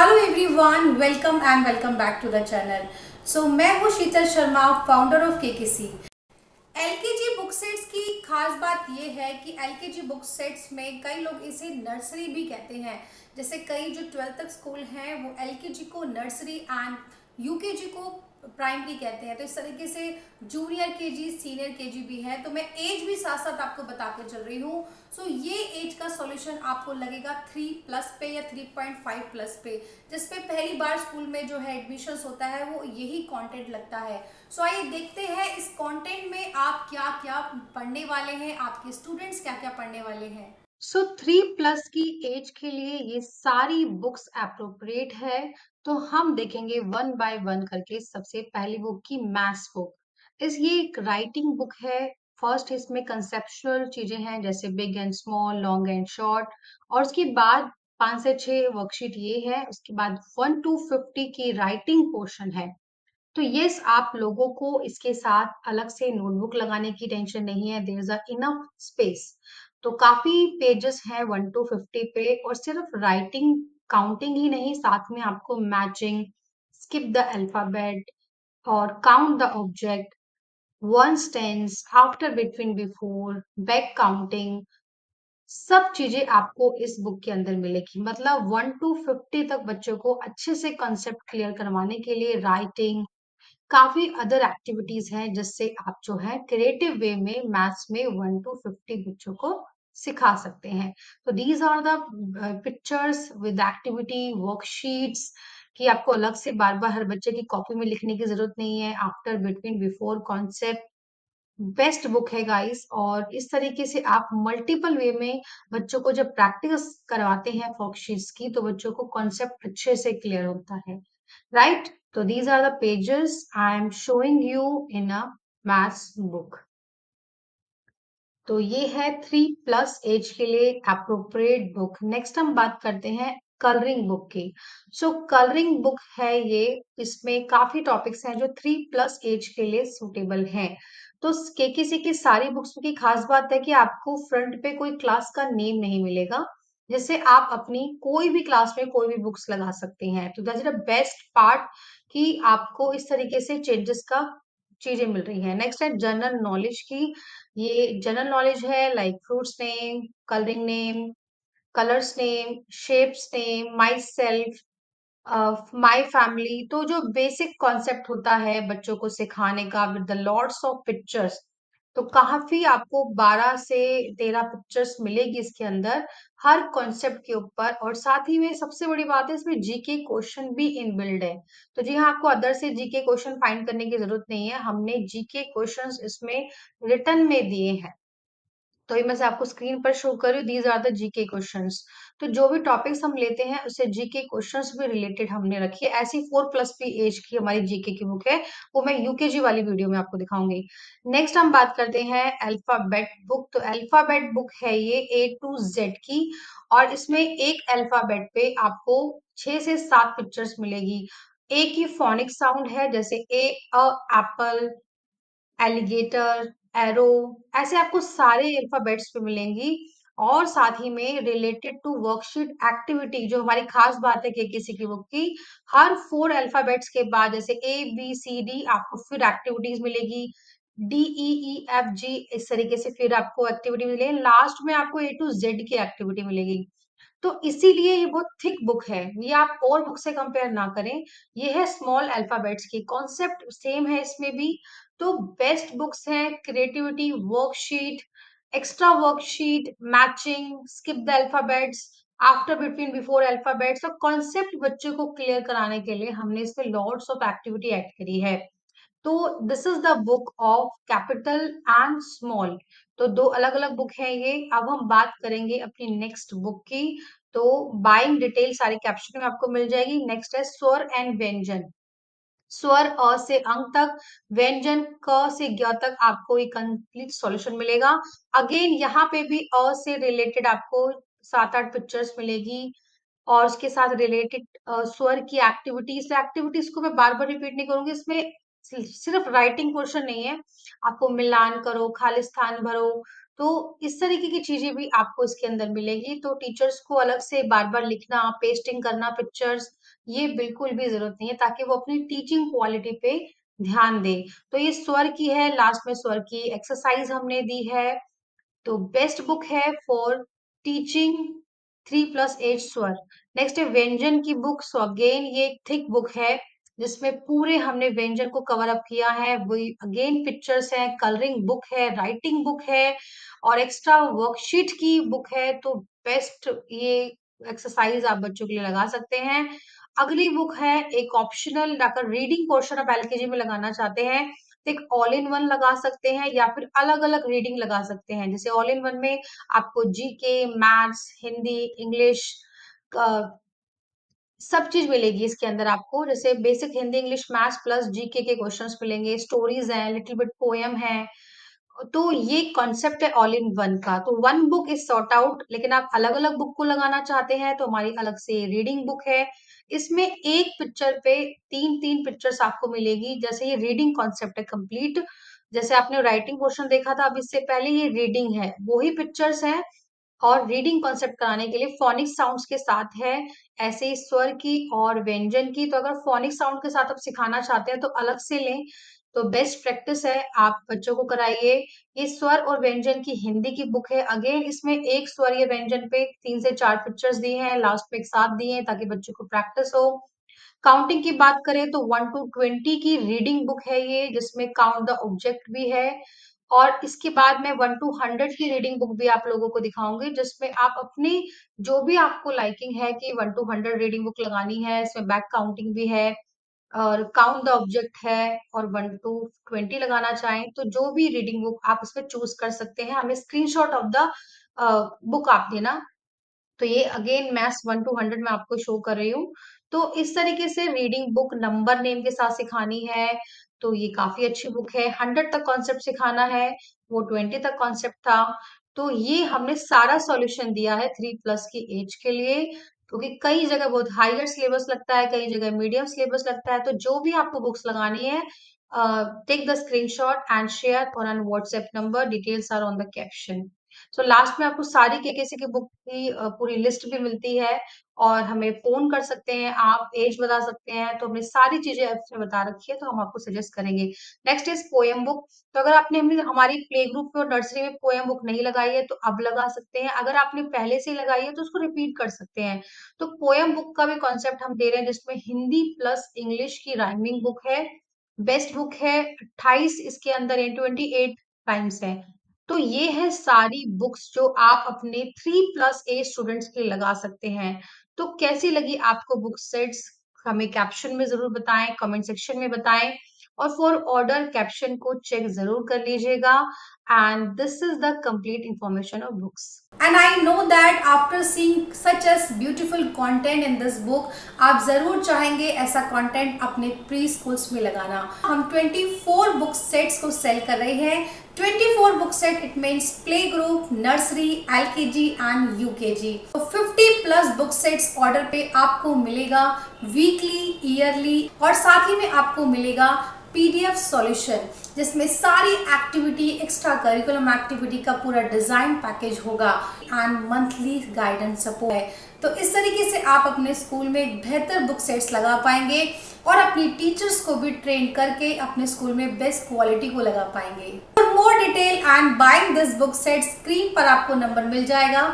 Hello everyone, welcome back to the channel. मैं हूँ Sheetal Sharma, founder of KKC. LKG book sets की खास बात यह है कि एलकेजी बुक सेट्स में कई लोग इसे नर्सरी भी कहते हैं। जैसे कई जो 12th तक स्कूल हैं वो एलकेजी को नर्सरी एंड यूकेजी को प्राइमरी कहते हैं। तो इस तरीके से जूनियर केजी, सीनियर केजी भी है। तो मैं एज भी साथ साथ आपको बता के चल रही हूँ। ये एज का सॉल्यूशन आपको लगेगा 3+ पे या 3.5+ पे, जिसपे पहली बार स्कूल में जो है एडमिशन्स होता है वो यही कंटेंट लगता है। आइए देखते हैं इस कंटेंट में आप क्या क्या पढ़ने वाले हैं, आपके स्टूडेंट्स क्या क्या पढ़ने वाले हैं। 3+ की एज के लिए ये सारी बुक्स अप्रोप्रिएट है। तो हम देखेंगे वन बाय वन करके। सबसे पहली बुक की मैथ्स बुक ये एक राइटिंग बुक है। फर्स्ट इसमें कंसेप्चुअल चीजें हैं जैसे big and small, long and short, और उसके बाद 5 से 6 वर्कशीट ये है। उसके बाद 1 to 50 की राइटिंग पोर्शन है। तो यस, आप लोगों को इसके साथ अलग से नोटबुक लगाने की टेंशन नहीं है। There is a enough space. तो काफी पेजेस हैं 1 to 50 पे, और सिर्फ राइटिंग काउंटिंग ही नहीं, साथ में आपको मैचिंग, स्किप द अल्फाबेट और count the object, ones tens, after, between, before, back counting, सब चीजें आपको इस बुक के अंदर मिलेगी। मतलब 1 to 50 तक बच्चों को अच्छे से कंसेप्ट क्लियर करवाने के लिए राइटिंग, काफी अदर एक्टिविटीज हैं जिससे आप जो है क्रिएटिव वे में मैथ्स में 1 to 50 बच्चों को सिखा सकते हैं। तो these are the pictures with activity worksheets, कि आपको अलग से बार बार हर बच्चे की कॉपी में लिखने की जरूरत नहीं है। After, between, before, concept, best book है गाइस। और इस तरीके से आप मल्टीपल वे में बच्चों को जब प्रैक्टिस करवाते हैं वर्कशीट्स की, तो बच्चों को कॉन्सेप्ट अच्छे से क्लियर होता है, राइट? तो these are the pages I am showing you in a maths book. तो ये है 3+ एज के लिए अप्रोप्रिएट बुक। नेक्स्ट हम बात करते हैं कलरिंग बुक की। कलरिंग बुक है ये। इसमें काफी टॉपिक्स हैं जो 3+ एज के लिए सूटेबल हैं। तो केकेसी की सारी बुक्स की खास बात है कि आपको फ्रंट पे कोई क्लास का नेम नहीं मिलेगा, जिससे आप अपनी कोई भी क्लास में कोई भी बुक्स लगा सकते हैं। तो that is the best part कि आपको इस तरीके से चेंजेस का चीजें मिल रही है। नेक्स्ट है जनरल नॉलेज की। ये जनरल नॉलेज है like fruits name, colouring name, colours name, shapes name, my self, my family. तो जो बेसिक कॉन्सेप्ट होता है बच्चों को सिखाने का with the lots of pictures. तो काफी आपको 12 से 13 पिक्चर्स मिलेगी इसके अंदर हर कॉन्सेप्ट के ऊपर। और साथ ही में सबसे बड़ी बात है, इसमें जीके क्वेश्चन भी इनबिल्ड है। तो जी हाँ, आपको अदर से जीके क्वेश्चन फाइंड करने की जरूरत नहीं है। हमने जीके क्वेश्चंस इसमें रिटर्न में दिए हैं। तो ये मैं से आपको स्क्रीन पर शो कर रही हूँ। These are the GK questions. तो जो भी टॉपिक्स हम लेते हैं उससे जीके क्वेश्चंस भी रिलेटेड हमने रखी है। ऐसी 4+ भी एज की हमारी जीके की बुक है, वो मैं यूकेजी वाली वीडियो में आपको दिखाऊंगी। नेक्स्ट हम बात करते हैं अल्फाबेट बुक। तो अल्फाबेट बुक है ये A to Z की, और इसमें एक अल्फाबेट पे आपको 6 से 7 पिक्चर्स मिलेगी। ए की फोनिक साउंड है जैसे ए, एप्पल, एलिगेटर, एरो, ऐसे आपको सारे अल्फाबेट्स पे मिलेंगी। और साथ ही में रिलेटेड टू वर्कशीट एक्टिविटी, जो हमारी खास बात है कि किसी की बुक की, हर 4 अल्फाबेट्स के बाद जैसे A B C D आपको फिर एक्टिविटीज मिलेगी। D E E F G इस तरीके से फिर आपको एक्टिविटी मिलेगी। लास्ट में आपको A to Z की एक्टिविटी मिलेगी। तो इसीलिए ये बहुत थिक बुक है। ये आप और बुक से कंपेयर ना करें। ये है स्मॉल अल्फाबेट्स की, कॉन्सेप्ट सेम है इसमें भी। तो बेस्ट बुक्स हैं creativity worksheet, extra worksheet, matching, skip the alphabets, after, between, before alphabets. और कॉन्सेप्ट बच्चों को क्लियर कराने के लिए हमने इसमें लॉट्स ऑफ एक्टिविटी ऐड करी है। तो this is the book of capital and small. तो दो अलग अलग बुक है ये। अब हम बात करेंगे अपनी नेक्स्ट बुक की। तो बाइंग डिटेल सारी कैप्शन में आपको मिल जाएगी। नेक्स्ट है स्वर एंड व्यंजन। स्वर अ से अंक तक, व्यंजन क से ज्ञ तक आपको एक कंप्लीट सॉल्यूशन मिलेगा। अगेन यहाँ पे भी अ से रिलेटेड आपको 7-8 पिक्चर्स मिलेगी, और उसके साथ रिलेटेड स्वर की एक्टिविटीज। एक्टिविटीज को मैं बार बार रिपीट नहीं करूंगी। इसमें सिर्फ राइटिंग पोर्शन नहीं है, आपको मिलान करो, खालिस्तान भरो, तो इस तरीके की चीजें भी आपको इसके अंदर मिलेगी। तो टीचर्स को अलग से बार बार लिखना, पेस्टिंग करना पिक्चर्स, ये बिल्कुल भी जरूरत नहीं है, ताकि वो अपनी टीचिंग क्वालिटी पे ध्यान दे। तो ये स्वर की है, लास्ट में स्वर की एक्सरसाइज हमने दी है। तो बेस्ट बुक है फॉर टीचिंग 3+8 स्वर। नेक्स्ट है व्यंजन की बुक। सो अगेन ये एक थिक बुक है, जिसमें पूरे हमने व्यंजन को कवर अप किया है। वही अगेन पिक्चर्स है, कलरिंग बुक है, राइटिंग बुक है और एक्स्ट्रा वर्कशीट की बुक है। तो बेस्ट ये एक्सरसाइज आप बच्चों के लिए लगा सकते हैं। अगली बुक है एक ऑप्शनल, अगर रीडिंग पोर्शन ऑफ एलकेजी में लगाना चाहते हैं तो एक ऑल इन वन लगा सकते हैं, या फिर अलग अलग रीडिंग लगा सकते हैं। जैसे ऑल इन वन में आपको जीके, मैथ्स, हिंदी, इंग्लिश, सब चीज मिलेगी इसके अंदर आपको। जैसे basic Hindi, English, maths plus GK के क्वेश्चंस मिलेंगे, स्टोरीज हैं, लिटिल बिट पोएम है। तो ये कॉन्सेप्ट है ऑल इन वन का। तो one book is sort out, लेकिन आप अलग अलग बुक को लगाना चाहते हैं तो हमारी अलग से रीडिंग बुक है। इसमें एक पिक्चर पे तीन तीन पिक्चर्स आपको मिलेगी। जैसे ये रीडिंग कॉन्सेप्ट है कंप्लीट, जैसे आपने राइटिंग पोर्शन देखा था, अब इससे पहले ये रीडिंग है, वही पिक्चर्स हैं। और रीडिंग कॉन्सेप्ट कराने के लिए फोनिक साउंड्स के साथ है, ऐसे ही स्वर की और व्यंजन की। तो अगर फोनिक साउंड के साथ आप सिखाना चाहते हैं तो अलग से लें, तो बेस्ट प्रैक्टिस है, आप बच्चों को कराइए। ये स्वर और व्यंजन की हिंदी की बुक है। अगेन इसमें एक स्वर या व्यंजन पे 3 से 4 पिक्चर्स दिए हैं, लास्ट में एक साथ दिए हैं ताकि बच्चों को प्रैक्टिस हो। काउंटिंग की बात करें तो 1 to 20 की रीडिंग बुक है ये, जिसमें काउंट द ऑब्जेक्ट भी है। और इसके बाद में 1 to 100 की रीडिंग बुक भी आप लोगों को दिखाऊंगी, जिसमें आप अपनी जो भी आपको लाइकिंग है कि 1 to 100 रीडिंग बुक लगानी है, इसमें बैक काउंटिंग भी है और काउंट द ऑब्जेक्ट है, और 1 to 20 लगाना चाहें तो जो भी रीडिंग बुक आप इसमें चूज कर सकते हैं। हमें स्क्रीनशॉट ऑफ द बुक आप देना। तो ये अगेन मैथ्स 1 to 100 में आपको शो कर रही हूँ। तो इस तरीके से रीडिंग बुक नंबर नेम के साथ सिखानी है, तो ये काफी अच्छी बुक है। 100 तक कॉन्सेप्ट सिखाना है, वो 20 तक कॉन्सेप्ट था। तो ये हमने सारा सॉल्यूशन दिया है 3+ की एज के लिए, क्योंकि कई जगह बहुत हायर सिलेबस लगता है, कई जगह मीडियम सिलेबस लगता है। तो जो भी आपको बुक्स लगानी है, take the screenshot and share on WhatsApp number, details are on the caption. So last में आपको सारी केकेसी की बुक की पूरी लिस्ट भी मिलती है, और हमें फोन कर सकते हैं, आप एज बता सकते हैं, तो हमने सारी चीजें आपसे बता रखी है, तो हम आपको सजेस्ट करेंगे। Next is poem book. तो अगर आपने हमारी प्ले ग्रुप में और नर्सरी में पोएम बुक नहीं लगाई है तो अब लगा सकते हैं, अगर आपने पहले से लगाई है तो उसको रिपीट कर सकते हैं। तो पोएम बुक का भी कॉन्सेप्ट हम दे रहे हैं, जिसमें हिंदी प्लस इंग्लिश की राइमिंग बुक है। बेस्ट बुक है, 28 इसके अंदर 28 टाइम्स है। तो ये है सारी बुक्स जो आप अपने 3+8 स्टूडेंट्स के लिए लगा सकते हैं। तो कैसी लगी आपको बुक सेट्स, हमें कैप्शन में जरूर बताएं, कमेंट सेक्शन में बताएं, और फॉर ऑर्डर कैप्शन को चेक जरूर कर लीजिएगा। And this is the complete information of books. And I know that after seeing such as beautiful content in this book, आप जरूर चाहेंगे ऐसा content अपने प्री स्कूल्स में लगाना। हम 24 बुक सेट्स को सेल कर रहे हैं। 24 book set, it means play group, nursery, LKG and UKG. तो 50+ बुक सेट्स ऑर्डर पे आपको मिलेगा वीकली, ईयरली, और साथ ही में आपको मिलेगा पीडीएफ सॉल्यूशन, जिसमें सारी एक्टिविटी, एक्स्ट्रा करिकुलम एक्टिविटी का पूरा डिजाइन पैकेज होगा एंड मंथली गाइडेंस सपोर्ट है। तो इस तरीके से आप अपने स्कूल में एक बेहतर बुक सेट्स लगा पाएंगे और अपनी टीचर्स को भी ट्रेन करके अपने स्कूल में बेस्ट क्वालिटी को लगा पाएंगे। For more detail and buying this book set, screen पर आपको नंबर मिल जाएगा।